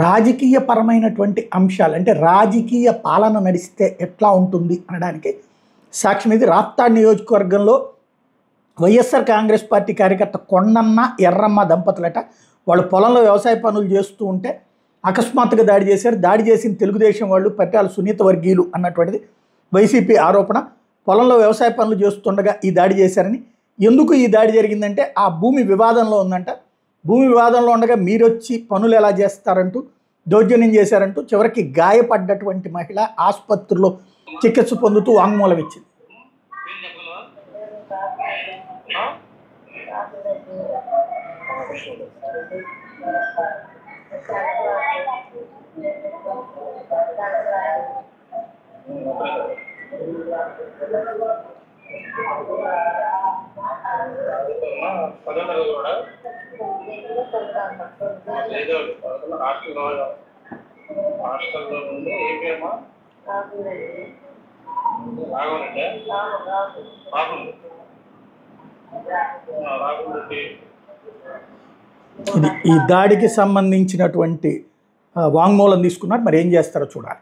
రాజకీయపరమైనటువంటి అంశాలు, అంటే రాజకీయ పాలన నడిస్తే ఎట్లా ఉంటుంది అనడానికి సాక్ష్యం ఇది. రాప్తాడ్ నియోజకవర్గంలో వైఎస్ఆర్ కాంగ్రెస్ పార్టీ కార్యకర్త కొండన్న ఎర్రమ్మ దంపతులట వాళ్ళు పొలంలో వ్యవసాయ పనులు చేస్తూ ఉంటే అకస్మాత్తుగా దాడి చేశారు. దాడి చేసిన తెలుగుదేశం వాళ్ళు పట్టాల సునీత వర్గీయులు అన్నటువంటిది వైసీపీ ఆరోపణ. పొలంలో వ్యవసాయ పనులు చేస్తుండగా ఈ దాడి చేశారని. ఎందుకు ఈ దాడి జరిగిందంటే ఆ భూమి వివాదంలో ఉందంట. భూమి వివాదంలో ఉండగా మీరొచ్చి పనులు ఎలా చేస్తారంటూ దౌర్జన్యం చేశారంటూ చివరికి గాయపడ్డటువంటి మహిళ ఆసుపత్రిలో చికిత్స పొందుతూ వాంగ్మూలం ఇచ్చింది. ఇది ఈ దాడికి సంబంధించినటువంటి వాంగ్మూలం తీసుకున్నారు. మరి ఏం చేస్తారో చూడాలి.